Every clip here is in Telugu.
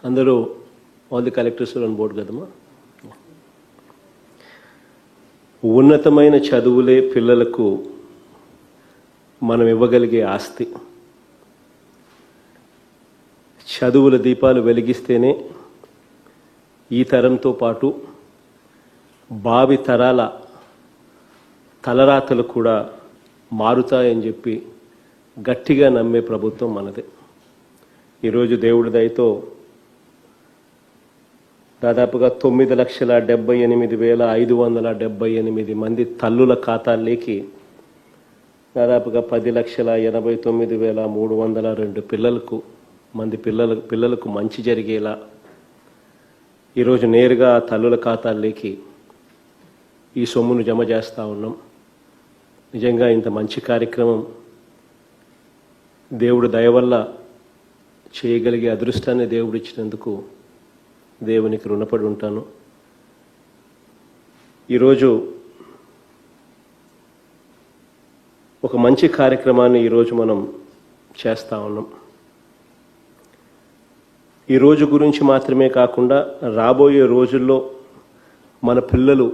అందరూ all the collectors on board కదమ్మా. ఉన్నతమైన చదువులే పిల్లలకు మనం ఇవ్వగలిగే ఆస్తి. చదువుల దీపాలు వెలిగిస్తేనే ఈ తరంతో పాటు భావి తరాల తలరాతలు కూడా మారుతాయని చెప్పి గట్టిగా నమ్మే ప్రభుత్వం మనదే. ఈరోజు దేవుడి దయతో దాదాపుగా 9,78,578 మంది తల్లుల ఖాతాల్లోకి దాదాపుగా 10,89,302 పిల్లలకు మంచి జరిగేలా ఈరోజు నేరుగా తల్లుల ఖాతాల్లోకి ఈ సొమ్మును జమ చేస్తూ ఉన్నాం. నిజంగా ఇంత మంచి కార్యక్రమం దేవుడు దయ వల్ల చేయగలిగే అదృష్టాన్ని దేవుడు ఇచ్చినందుకు దేవునికి రుణపడి ఉంటాను. ఈరోజు ఒక మంచి కార్యక్రమాన్ని ఈరోజు మనం చేస్తూ ఉన్నాం. ఈ రోజు గురించి మాత్రమే కాకుండా రాబోయే రోజుల్లో మన పిల్లలు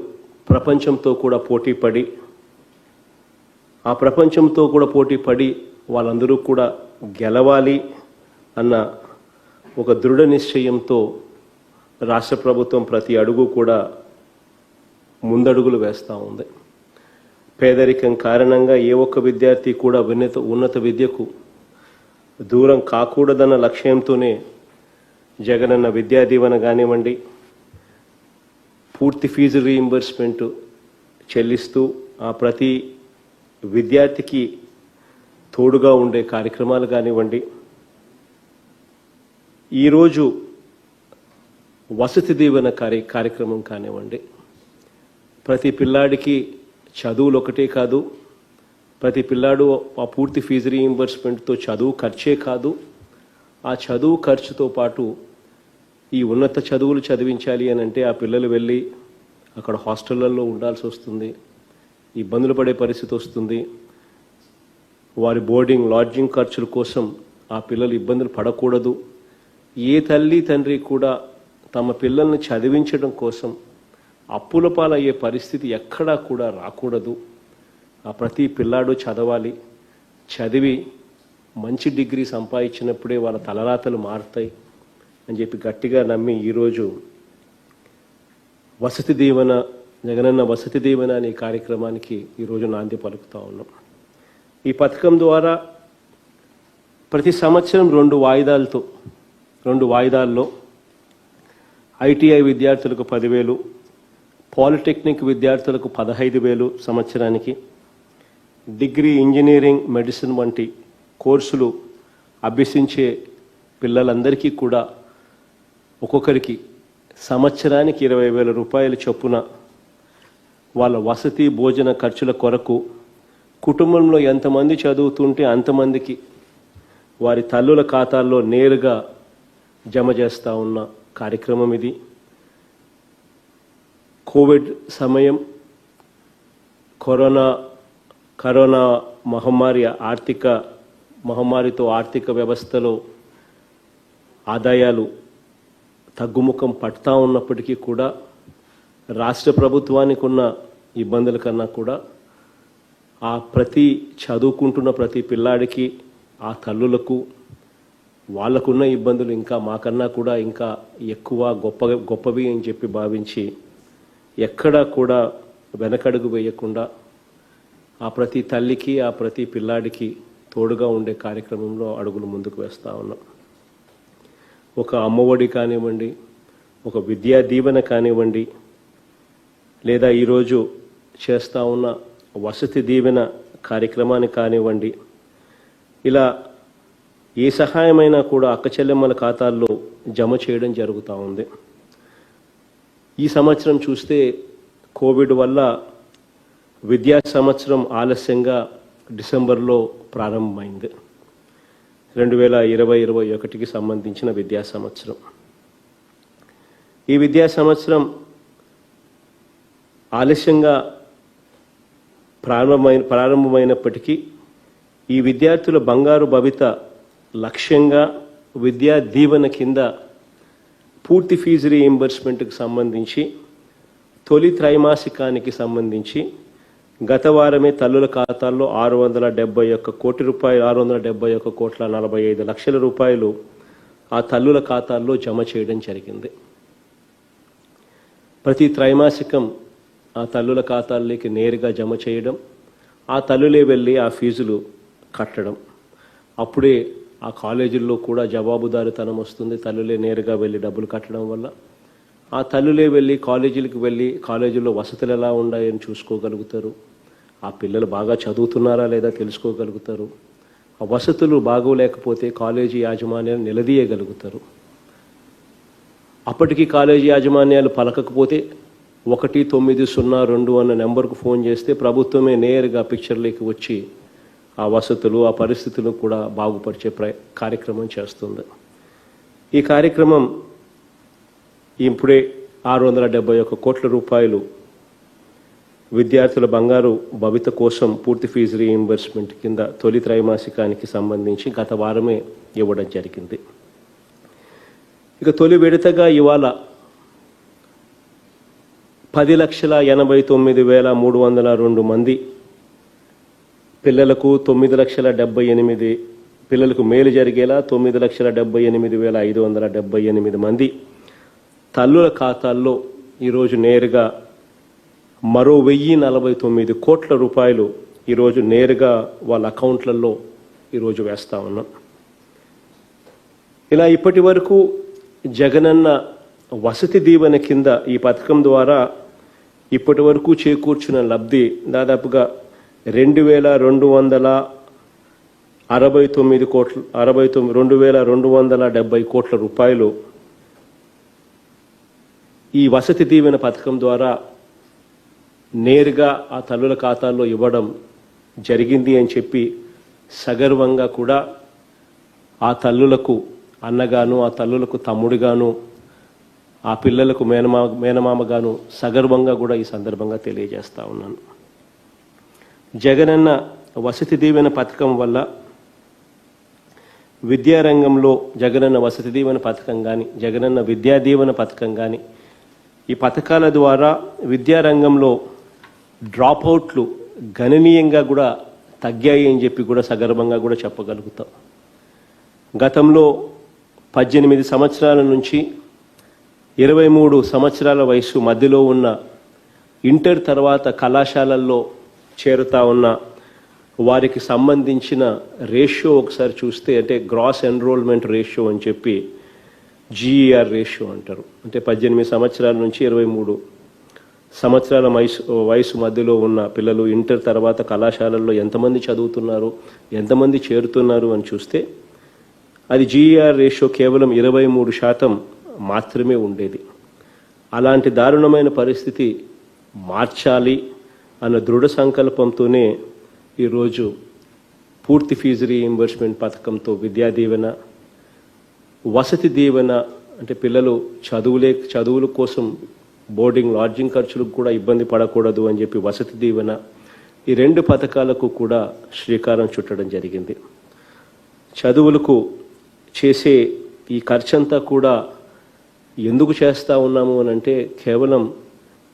ప్రపంచంతో కూడా పోటీపడి ఆ ప్రపంచంతో కూడా పోటీపడి వాళ్ళందరూ కూడా గెలవాలి అన్న ఒక దృఢ నిశ్చయంతో రాష్ట్ర ప్రభుత్వం ప్రతి అడుగు కూడా ముందడుగులు వేస్తూ ఉంది. పేదరికం కారణంగా ఏ ఒక్క విద్యార్థి కూడా ఉన్నత విద్యకు దూరం కాకూడదన్న లక్ష్యంతోనే జగనన్న విద్యా దీవెన కానివ్వండి, పూర్తి ఫీజు రీయింబర్స్మెంట్ చెల్లిస్తూ ఆ ప్రతి విద్యార్థికి తోడుగా ఉండే కార్యక్రమాలు కానివ్వండి, ఈరోజు వసతి దీవెన కార్యక్రమం కానివ్వండి, ప్రతి పిల్లాడికి చదువులు ఒకటే కాదు, ప్రతి పిల్లాడు ఆ పూర్తి ఫీజు రీయింబర్స్మెంట్తో చదువు ఖర్చే కాదు, ఆ చదువు ఖర్చుతో పాటు ఈ ఉన్నత చదువులు చదివించాలి అని అంటే ఆ పిల్లలు వెళ్ళి అక్కడ హాస్టళ్లలో ఉండాల్సి వస్తుంది, ఇబ్బందులు పడే పరిస్థితి వస్తుంది. వారి బోర్డింగ్ లాడ్జింగ్ ఖర్చుల కోసం ఆ పిల్లలు ఇబ్బందులు పడకూడదు. ఏ తల్లి తండ్రి కూడా తమ పిల్లల్ని చదివించడం కోసం అప్పుల పాలయ్యే పరిస్థితి ఎక్కడా కూడా రాకూడదు. ఆ ప్రతి పిల్లాడు చదవాలి, చదివి మంచి డిగ్రీ సంపాదించినప్పుడే వాళ్ళ తలరాతలు మారుతాయి అని చెప్పి గట్టిగా నమ్మి ఈరోజు వసతి దీవెన, జగనన్న వసతి దీవెన అనే కార్యక్రమానికి ఈరోజు నాంది పలుకుతూ ఉన్నాం. ఈ పథకం ద్వారా ప్రతి సంవత్సరం 2 వాయిదాల్లో ఐటీఐ విద్యార్థులకు 10,000, పాలిటెక్నిక్ విద్యార్థులకు 15,000 సంవత్సరానికి, డిగ్రీ, ఇంజనీరింగ్, మెడిసిన్ వంటి కోర్సులు అభ్యసించే పిల్లలందరికీ కూడా ఒక్కొక్కరికి సంవత్సరానికి 20,000 రూపాయలు చొప్పున వాళ్ళ వసతి భోజన ఖర్చుల కొరకు కుటుంబంలో ఎంతమంది చదువుతుంటే అంతమందికి వారి తల్లుల ఖాతాల్లో నేరుగా జమ చేస్తూ ఉన్న కార్యక్రమం ఇది. కోవిడ్ సమయం, కరోనా మహమ్మారితో ఆర్థిక వ్యవస్థలో ఆదాయాలు తగ్గుముఖం పడతా ఉన్నప్పటికీ కూడా రాష్ట్ర ప్రభుత్వానికి ఉన్న ఇబ్బందుల కన్నా కూడా ఆ చదువుకుంటున్న ప్రతి పిల్లాడికి, ఆ తల్లులకు వాళ్ళకున్న ఇబ్బందులు ఇంకా మాకన్నా కూడా ఇంకా ఎక్కువ గొప్పవి అని చెప్పి భావించి ఎక్కడా కూడా వెనకడుగు వేయకుండా ఆ ప్రతి తల్లికి, ఆ ప్రతి పిల్లాడికి తోడుగా ఉండే కార్యక్రమంలో అడుగులు ముందుకు వేస్తూ ఉన్నాం. ఒక అమ్మఒడి కానివ్వండి, ఒక విద్యా దీవెన కానివ్వండి, లేదా ఈరోజు చేస్తూ ఉన్న వసతి దీవెన కార్యక్రమాన్ని కానివ్వండి, ఇలా ఏ సహాయమైనా కూడా అక్క చెల్లెమ్మల ఖాతాల్లో జమ చేయడం జరుగుతూ ఉంది. ఈ సంవత్సరం చూస్తే కోవిడ్ వల్ల విద్యా సంవత్సరం ఆలస్యంగా డిసెంబర్లో ప్రారంభమైంది. 2020-21కి సంబంధించిన విద్యా సంవత్సరం. ఈ విద్యా సంవత్సరం ఆలస్యంగా ప్రారంభమైనప్పటికీ ఈ విద్యార్థుల బంగారు భవిత లక్ష్యంగా విద్యా దీవెన కింద పూర్తి ఫీజు రీయింబర్స్మెంట్కి సంబంధించి తొలి త్రైమాసికానికి సంబంధించి గత వారమే తల్లుల ఖాతాల్లో 671 కోటి రూపాయలు 671 కోట్ల 45 లక్షల రూపాయలు ఆ తల్లుల ఖాతాల్లో జమ చేయడం జరిగింది. ప్రతి త్రైమాసికం ఆ తల్లుల ఖాతాల్లోకి నేరుగా జమ చేయడం, ఆ తల్లులే వెళ్ళి ఆ ఫీజులు కట్టడం. అప్పుడే ఆ కాలేజీల్లో కూడా జవాబుదారీతనం వస్తుంది. తల్లులే నేరుగా వెళ్ళి డబ్బులు కట్టడం వల్ల ఆ తల్లులే వెళ్ళి కాలేజీలకు వెళ్ళి కాలేజీల్లో వసతులు ఎలా ఉన్నాయని చూసుకోగలుగుతారు. ఆ పిల్లలు బాగా చదువుతున్నారా లేదా తెలుసుకోగలుగుతారు. ఆ వసతులు బాగోలేకపోతే కాలేజీ యాజమాన్యాలు నిలదీయగలుగుతారు. అప్పటికి కాలేజీ యాజమాన్యాలు పలకకపోతే 1902 అన్న నెంబర్కు ఫోన్ చేస్తే ప్రభుత్వమే నేరుగా పిక్చర్లోకి వచ్చి ఆ వసతులు ఆ పరిస్థితులను కూడా బాగుపరిచే కార్యక్రమం చేస్తుంది. ఈ కార్యక్రమం ఇప్పుడే 671 కోట్ల రూపాయలు విద్యార్థుల బంగారు భవిత కోసం పూర్తి ఫీజు రీయింబర్స్మెంట్ కింద తొలి త్రైమాసికానికి సంబంధించి గత వారమే ఇవ్వడం జరిగింది. ఇక తొలి విడతగా ఇవాళ 10,89,302 మంది పిల్లలకు 9,78,000 పిల్లలకు మేలు జరిగేలా 9,78,578 మంది తల్లుల ఖాతాల్లో ఈరోజు నేరుగా మరో 1,049 కోట్ల రూపాయలు ఈరోజు నేరుగా వాళ్ళ అకౌంట్లలో ఈరోజు వేస్తా ఉన్నాం. ఇలా ఇప్పటి వరకు జగనన్న వసతి దీవెన కింద ఈ పథకం ద్వారా ఇప్పటి వరకు చేకూర్చిన లబ్ధి దాదాపుగా 2,269 కోట్ల 2,270 కోట్ల రూపాయలు ఈ వసతి దీవెన పథకం ద్వారా నేరుగా ఆ తల్లుల ఖాతాల్లో ఇవ్వడం జరిగింది అని చెప్పి సగర్వంగా కూడా ఆ తల్లులకు అన్నగాను ఆ తల్లులకు తమ్ముడిగాను ఆ పిల్లలకు మేనమామగాను సగర్వంగా కూడా ఈ సందర్భంగా తెలియజేస్తా ఉన్నాను. జగనన్న వసతి దీవెన పథకం వల్ల విద్యారంగంలో జగనన్న వసతి దీవెన పథకం కానీ జగనన్న విద్యా దీవెన పథకం కానీ ఈ పథకాల ద్వారా విద్యారంగంలో డ్రాప్అవుట్లు గణనీయంగా కూడా తగ్గాయి అని చెప్పి కూడా సగర్వంగా కూడా చెప్పగలుగుతాం. గతంలో 18 సంవత్సరాల నుంచి 23 సంవత్సరాల వయసు మధ్యలో ఉన్న ఇంటర్ తర్వాత కళాశాలల్లో చేరుతా ఉన్న వారికి సంబంధించిన రేషియో ఒకసారి చూస్తే అంటే గ్రాస్ ఎన్రోల్మెంట్ రేషియో అని చెప్పి జీఈఆర్ రేషియో అంటారు. అంటే 18 సంవత్సరాల నుంచి 23 సంవత్సరాల వయసు మధ్యలో ఉన్న పిల్లలు ఇంటర్ తర్వాత కళాశాలల్లో ఎంతమంది చదువుతున్నారు ఎంతమంది చేరుతున్నారు అని చూస్తే అది జీఈఆర్ రేషియో కేవలం 23% మాత్రమే ఉండేది. అలాంటి దారుణమైన పరిస్థితి మార్చాలి అన్న దృఢ సంకల్పంతోనే ఈరోజు పూర్తి ఫీజు రీయింబర్స్మెంట్ పథకంతో విద్యా దీవెన వసతి దీవెన అంటే పిల్లలు చదువుల కోసం బోర్డింగ్ లాడ్జింగ్ ఖర్చులకు కూడా ఇబ్బంది పడకూడదు అని చెప్పి వసతి దీవెన ఈ 2 పథకాలకు కూడా శ్రీకారం చుట్టడం జరిగింది. చదువులకు చేసే ఈ ఖర్చంతా కూడా ఎందుకు చేస్తూ ఉన్నాము అని అంటే కేవలం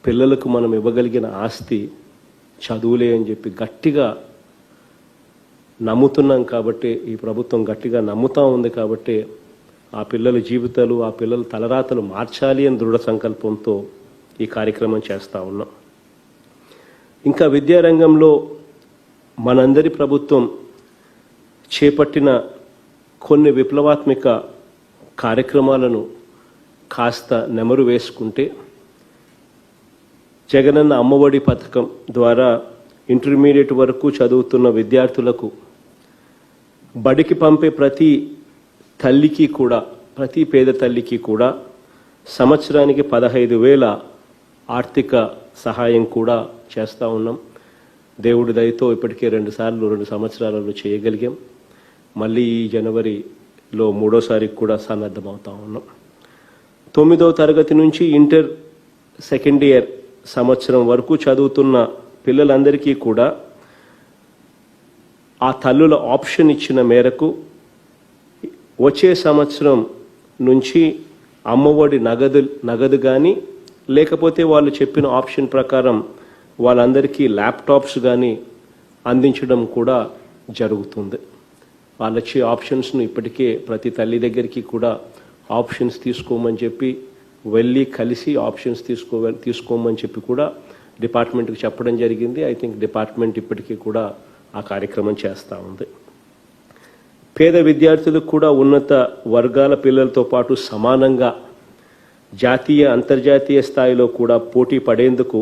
పిల్లలకు మనం ఇవ్వగలిగిన ఆస్తి చదువులే అని చెప్పి గట్టిగా నమ్ముతున్నాం కాబట్టి ఈ ప్రభుత్వం గట్టిగా నమ్ముతూ ఉంది కాబట్టి ఆ పిల్లల జీవితాలు ఆ పిల్లల తలరాతలు మార్చాలి అని దృఢ సంకల్పంతో ఈ కార్యక్రమం చేస్తూ ఉన్నాం. ఇంకా విద్యారంగంలో మనందరి ప్రభుత్వం చేపట్టిన కొన్ని విప్లవాత్మక కార్యక్రమాలను కాస్త నెమరు వేసుకుంటే జగనన్న అమ్మఒడి పథకం ద్వారా ఇంటర్మీడియట్ వరకు చదువుతున్న విద్యార్థులకు బడికి పంపే ప్రతి పేద తల్లికి కూడా సంవత్సరానికి 15,000 ఆర్థిక సహాయం కూడా చేస్తూ ఉన్నాం. దేవుడి దయతో ఇప్పటికే 2 సంవత్సరాలలో చేయగలిగాం. మళ్ళీ ఈ జనవరిలో 3వసారికి కూడా సన్నద్ధమవుతా ఉన్నాం. 9వ తరగతి నుంచి ఇంటర్ సెకండ్ ఇయర్ సంవత్సరం వరకు చదువుతున్న పిల్లలందరికీ కూడా ఆ తల్లుల ఆప్షన్ ఇచ్చిన మేరకు వచ్చే సంవత్సరం నుంచి అమ్మఒడి నగదు కానీ లేకపోతే వాళ్ళు చెప్పిన ఆప్షన్ ప్రకారం వాళ్ళందరికీ ల్యాప్టాప్స్ కానీ అందించడం కూడా జరుగుతుంది. వాళ్ళొచ్చే ఆప్షన్స్ను ఇప్పటికే ప్రతి తల్లి దగ్గరికి కూడా ఆప్షన్స్ తీసుకోమని చెప్పి వెళ్ళి కలిసి ఆప్షన్స్ తీసుకోమని చెప్పి కూడా డిపార్ట్మెంట్కి చెప్పడం జరిగింది. ఐ థింక్ డిపార్ట్మెంట్ ఇప్పటికీ కూడా ఆ కార్యక్రమం చేస్తూ ఉంది. పేద విద్యార్థులకు కూడా ఉన్నత వర్గాల పిల్లలతో పాటు సమానంగా జాతీయ అంతర్జాతీయ స్థాయిలో కూడా పోటీ పడేందుకు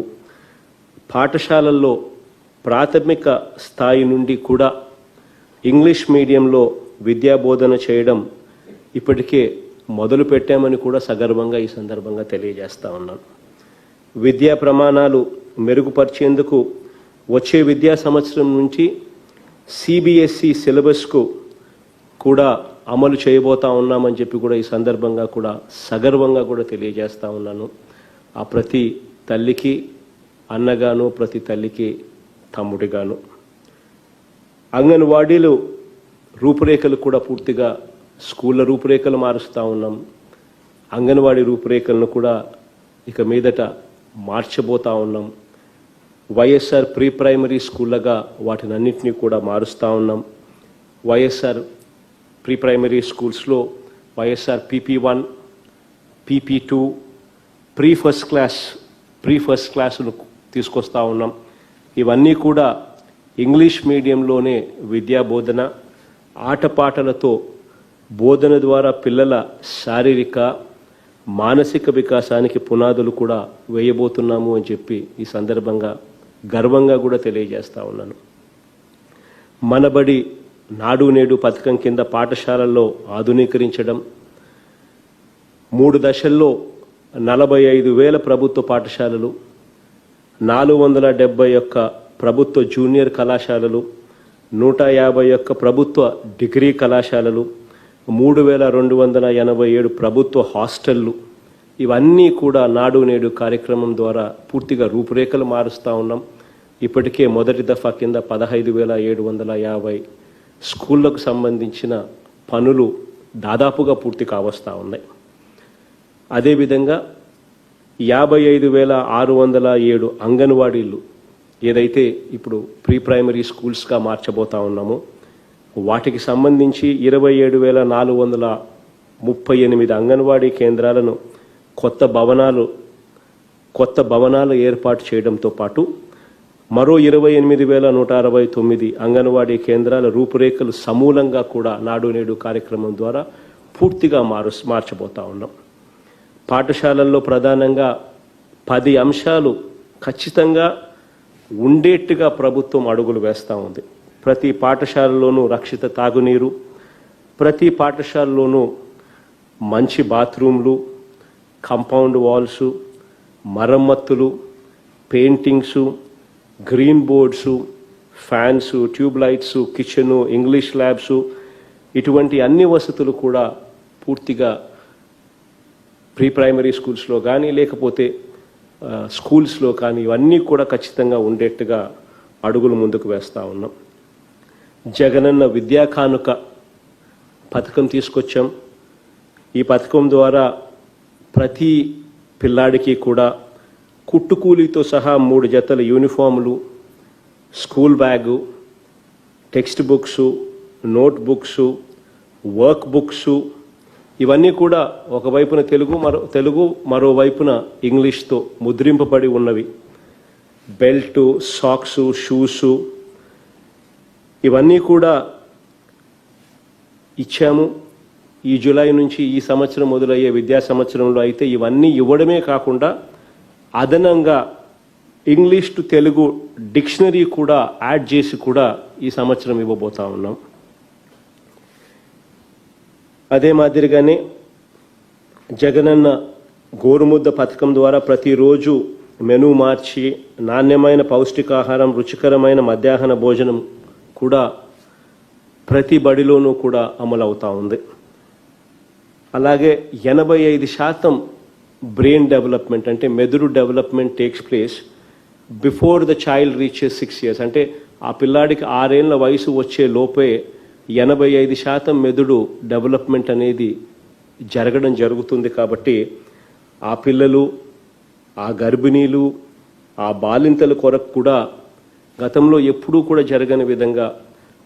పాఠశాలల్లో ప్రాథమిక స్థాయి నుండి కూడా ఇంగ్లీష్ మీడియంలో విద్యాబోధన చేయడం ఇప్పటికే మొదలు పెట్టామని కూడా సగర్వంగా ఈ సందర్భంగా తెలియజేస్తా ఉన్నాను. విద్యా ప్రమాణాలు మెరుగుపరిచేందుకు వచ్చే విద్యా సంవత్సరం నుంచి సిబిఎస్ఈ సిలబస్కు కూడా అమలు చేయబోతా ఉన్నామని చెప్పి కూడా ఈ సందర్భంగా కూడా సగర్వంగా కూడా తెలియజేస్తా ఉన్నాను. ఆ ప్రతి తల్లికి అన్నగాను, ప్రతి తల్లికి తమ్ముడిగాను. అంగన్వాడీలు రూపురేఖలు కూడా పూర్తిగా స్కూళ్ళ రూపురేఖలు మారుస్తూ ఉన్నాం. అంగన్వాడీ రూపురేఖలను కూడా ఇక మీదట మార్చబోతా ఉన్నాం. వైఎస్ఆర్ ప్రీ ప్రైమరీ స్కూళ్ళగా వాటిని అన్నింటినీ కూడా మారుస్తూ ఉన్నాం. వైఎస్ఆర్ ప్రీ ప్రైమరీ స్కూల్స్లో YSR PP1, PP2, pre first క్లాసును తీసుకొస్తా ఉన్నాం. ఇవన్నీ కూడా ఇంగ్లీష్ మీడియంలోనే విద్యా బోధన, ఆటపాటలతో బోధన ద్వారా పిల్లల శారీరక మానసిక వికాసానికి పునాదులు కూడా వేయబోతున్నాము అని చెప్పి ఈ సందర్భంగా గర్వంగా కూడా తెలియజేస్తా ఉన్నాను. మనబడి నాడు నేడు పథకం కింద పాఠశాలల్లో ఆధునీకరించడం, 3 దశల్లో 45,000 ప్రభుత్వ పాఠశాలలు, 471 ప్రభుత్వ జూనియర్ కళాశాలలు, 151 ప్రభుత్వ డిగ్రీ కళాశాలలు, 3,287 ప్రభుత్వ హాస్టళ్లు, ఇవన్నీ కూడా నాడు నేడు కార్యక్రమం ద్వారా పూర్తిగా రూపురేఖలు మారుస్తూ ఉన్నాం. ఇప్పటికే మొదటి దఫా కింద 15,750 స్కూళ్లకు సంబంధించిన పనులు దాదాపుగా పూర్తి కావస్తూ ఉన్నాయి. అదేవిధంగా 55,607 అంగన్వాడీలు ఏదైతే ఇప్పుడు ప్రీ ప్రైమరీ స్కూల్స్గా మార్చబోతా ఉన్నామో వాటికి సంబంధించి 27,438 అంగన్వాడీ కేంద్రాలను కొత్త భవనాలు ఏర్పాటు చేయడంతో పాటు మరో 28,169 అంగన్వాడీ కేంద్రాల రూపురేఖలు సమూలంగా కూడా నాడు నేడు కార్యక్రమం ద్వారా పూర్తిగా మార్చబోతా ఉన్నాం. పాఠశాలల్లో ప్రధానంగా 10 అంశాలు ఖచ్చితంగా ఉండేట్టుగా ప్రభుత్వం అడుగులు వేస్తూ ఉంది. ప్రతి పాఠశాలలోనూ రక్షిత తాగునీరు, ప్రతి పాఠశాలలోనూ మంచి బాత్రూమ్లు, కాంపౌండ్ వాల్స్, మరమ్మతులు, paintings, green boards, fans, tube lights, kitchen, English labs, ఇటువంటి అన్ని వసతులు కూడా పూర్తిగా ప్రీ ప్రైమరీ స్కూల్స్లో కానీ లేకపోతే స్కూల్స్లో కానీ ఇవన్నీ కూడా ఖచ్చితంగా ఉండేట్టుగా అడుగులు ముందుకు వేస్తూ ఉన్నాం. జగనన్న విద్యా కానుక పథకం తీసుకొచ్చాం. ఈ పథకం ద్వారా ప్రతి పిల్లాడికి కూడా కుట్టుకూలీతో సహా 3 జతల యూనిఫాములు, school bag, text books, note books, work books, ఇవన్నీ కూడా ఒకవైపున తెలుగు మరోవైపున ఇంగ్లీష్తో ముద్రింపబడి ఉన్నవి. బెల్టు, సాక్సు, షూసు, ఇవన్నీ కూడా ఇచ్చాము. ఈ జూలై నుంచి ఈ సంవత్సరం మొదలయ్యే విద్యా సంవత్సరంలో అయితే ఇవన్నీ ఇవ్వడమే కాకుండా అదనంగా ఇంగ్లీష్ టు తెలుగు డిక్షనరీ కూడా యాడ్ చేసి కూడా ఈ సంవత్సరం ఇవ్వబోతా ఉన్నాం. అదే మాదిరిగానే జగనన్న గోరుముద్ద పథకం ద్వారా ప్రతిరోజు మెనూ మార్చి నాణ్యమైన పౌష్టికాహారం, రుచికరమైన మధ్యాహ్న భోజనం కూడా ప్రతి బడిలోనూ కూడా అమలు అవుతూ ఉంది. అలాగే 85% బ్రెయిన్ డెవలప్మెంట్ అంటే మెదడు development takes place before the child reaches 6 years. అంటే ఆ పిల్లాడికి 6 ఏళ్ల వయసు వచ్చే లోపే 85% మెదడు డెవలప్మెంట్ అనేది జరగడం జరుగుతుంది. కాబట్టి ఆ పిల్లలు, ఆ గర్భిణీలు, ఆ బాలింతల కొరకు కూడా గతంలో ఎప్పుడూ కూడా జరగని విధంగా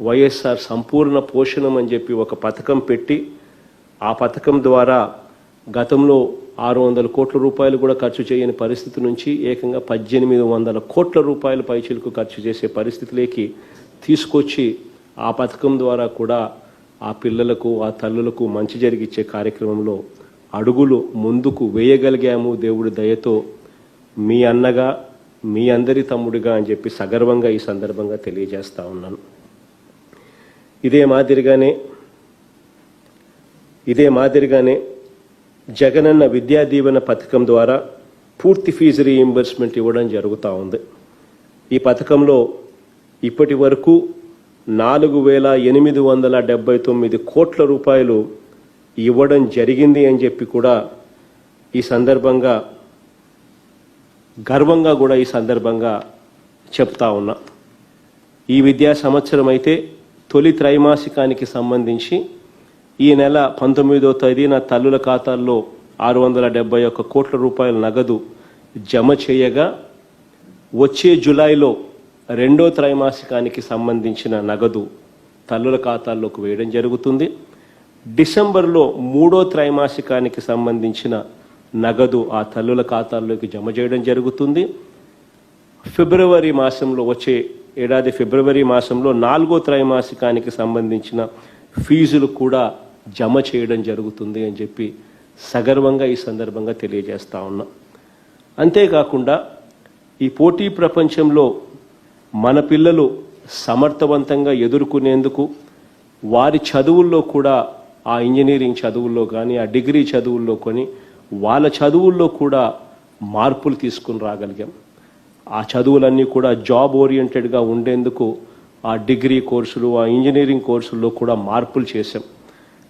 వైఎస్ఆర్ సంపూర్ణ పోషణం అని చెప్పి ఒక పథకం పెట్టి, ఆ పథకం ద్వారా గతంలో 600 కోట్ల రూపాయలు కూడా ఖర్చు చేయని పరిస్థితి నుంచి ఏకంగా 1800 కోట్ల రూపాయల పైచిలకు ఖర్చు చేసే పరిస్థితిలోకి తీసుకొచ్చి, ఆ పథకం ద్వారా కూడా ఆ పిల్లలకు, ఆ తల్లులకు మంచి జరిగిచ్చే కార్యక్రమంలో అడుగులు ముందుకు వేయగలిగాము దేవుడి దయతో. మీ అన్నగా, మీ అందరి తమ్ముడిగా అని చెప్పి సగర్వంగా ఈ సందర్భంగా తెలియజేస్తా ఉన్నాను. ఇదే మాదిరిగానే జగనన్న విద్యా దీవెన పథకం ద్వారా పూర్తి ఫీజు రీయింబర్స్మెంట్ ఇవ్వడం జరుగుతూ ఉంది. ఈ పథకంలో ఇప్పటి వరకు 4,879 కోట్ల రూపాయలు ఇవ్వడం జరిగింది అని చెప్పి కూడా ఈ సందర్భంగా గర్వంగా కూడా ఈ సందర్భంగా చెప్తా ఉన్నా. ఈ విద్యా సంవత్సరం అయితే తొలి త్రైమాసికానికి సంబంధించి ఈ నెల 19వ తేదీన తల్లుల ఖాతాల్లో 671 కోట్ల రూపాయల నగదు జమ చేయగా, వచ్చే జూలైలో రెండో త్రైమాసికానికి సంబంధించిన నగదు తల్లుల ఖాతాల్లోకి వేయడం జరుగుతుంది. డిసెంబర్లో మూడో త్రైమాసికానికి సంబంధించిన నగదు ఆ తల్లుల ఖాతాల్లోకి జమ చేయడం జరుగుతుంది. ఫిబ్రవరి మాసంలో, వచ్చే ఏడాది ఫిబ్రవరి మాసంలో నాలుగో త్రైమాసికానికి సంబంధించిన ఫీజులు కూడా జమ చేయడం జరుగుతుంది అని చెప్పి సగర్వంగా ఈ సందర్భంగా తెలియజేస్తా ఉన్నా. అంతేకాకుండా ఈ పోటీ ప్రపంచంలో మన పిల్లలు సమర్థవంతంగా ఎదుర్కొనేందుకు వారి చదువుల్లో కూడా, ఆ ఇంజనీరింగ్ చదువుల్లో కానీ, ఆ డిగ్రీ చదువుల్లో కొని వాళ్ళ చదువుల్లో కూడా మార్పులు తీసుకుని రాగలిగాం. ఆ చదువులన్నీ కూడా జాబ్ ఓరియంటెడ్గా ఉండేందుకు ఆ డిగ్రీ కోర్సులు, ఆ ఇంజనీరింగ్ కోర్సుల్లో కూడా మార్పులు చేశాం.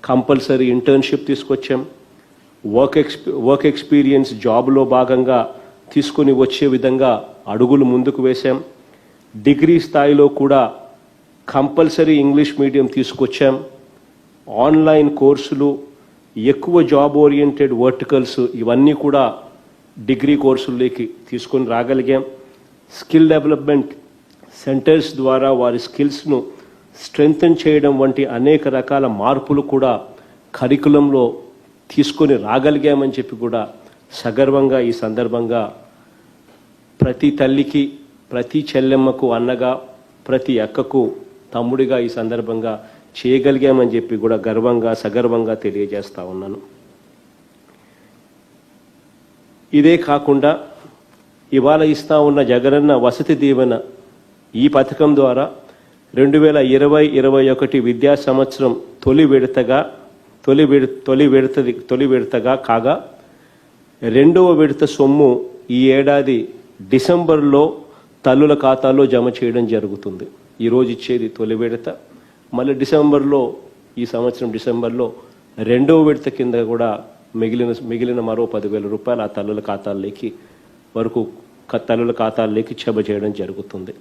కంపల్సరీ ఇంటర్న్షిప్ తీసుకొచ్చాం. వర్క్ ఎక్స్పీరియన్స్ జాబ్లో భాగంగా తీసుకొని వచ్చే విధంగా అడుగులు ముందుకు వేశాం. డిగ్రీ స్థాయిలో కూడా కంపల్సరీ ఇంగ్లీష్ మీడియం తీసుకొచ్చాం. ఆన్లైన్ కోర్సులు, ఎక్కువ జాబ్ ఓరియంటెడ్ వర్టికల్స్, ఇవన్నీ కూడా డిగ్రీ కోర్సుల్లోకి తీసుకొని రాగలిగాం. స్కిల్ డెవలప్మెంట్ సెంటర్స్ ద్వారా వారి స్కిల్స్ను స్ట్రెంగ్తన్ చేయడం వంటి అనేక రకాల మార్పులు కూడా కరికులంలో తీసుకొని రాగలిగామని చెప్పి కూడా సగర్వంగా ఈ సందర్భంగా ప్రతి తల్లికి, ప్రతి చెల్లెమ్మకు అన్నగా, ప్రతి అక్కకు తమ్ముడిగా ఈ సందర్భంగా చేయగలిగామని చెప్పి కూడా గర్వంగా, సగర్వంగా తెలియజేస్తా ఉన్నాను. ఇదే కాకుండా ఇవాళ ఇస్తా ఉన్న జగనన్న వసతి దీవెన, ఈ పథకం ద్వారా 2020-21 విద్యా సంవత్సరం తొలి విడతగా కాగా, రెండవ విడత సొమ్ము ఈ ఏడాది డిసెంబర్లో తల్లుల ఖాతాలో జమ చేయడం జరుగుతుంది. ఈరోజు ఇచ్చేది తొలి విడత, మళ్ళీ ఈ సంవత్సరం డిసెంబర్లో రెండవ విడత కింద కూడా మిగిలిన మరో 10,000 రూపాయలు ఆ తల్లుల ఖాతాల్లోకి జమ చేయడం జరుగుతుంది.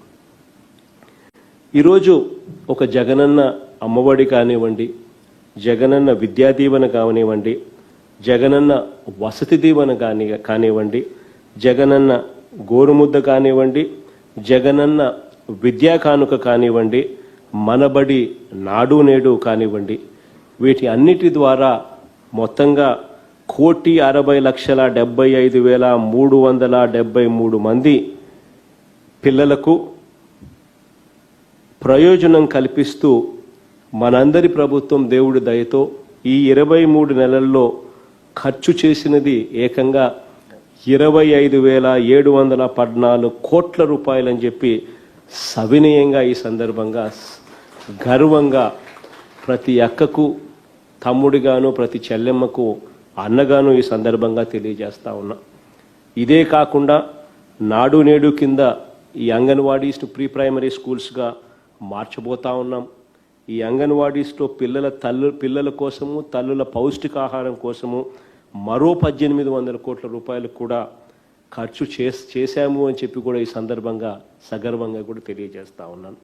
ఈరోజు ఒక జగనన్న అమ్మఒడి కానివ్వండి, జగనన్న విద్యా దీవెన కానివ్వండి, జగనన్న వసతి దీవెన కానివ్వండి, జగనన్న గోరుముద్ద కానివ్వండి, జగనన్న విద్యా కానుక కానివ్వండి, మనబడి నాడు నేడు కానివ్వండి, వీటి అన్నిటి ద్వారా మొత్తంగా 1,60,75,373 మంది పిల్లలకు ప్రయోజనం కల్పిస్తూ మనందరి ప్రభుత్వం దేవుడి దయతో ఈ 23 నెలల్లో ఖర్చు చేసినది ఏకంగా 25,714 కోట్ల రూపాయలని చెప్పి సవినయంగా ఈ సందర్భంగా గర్వంగా ప్రతి అక్కకు తమ్ముడిగాను, ప్రతి చెల్లెమ్మకు అన్నగాను ఈ సందర్భంగా తెలియజేస్తా ఉన్నా. ఇదే కాకుండా నాడు నేడు కింద ఈ అంగన్వాడీస్ ప్రీ ప్రైమరీ స్కూల్స్గా మార్చబోతా ఉన్నాం. ఈ అంగన్వాడీస్లో పిల్లల కోసము, తల్లుల పౌష్టికాహారం కోసము మరో 1,800 కోట్ల రూపాయలు కూడా ఖర్చు చేశాము అని చెప్పి కూడా ఈ సందర్భంగా సగర్వంగా కూడా తెలియజేస్తా ఉన్నాను.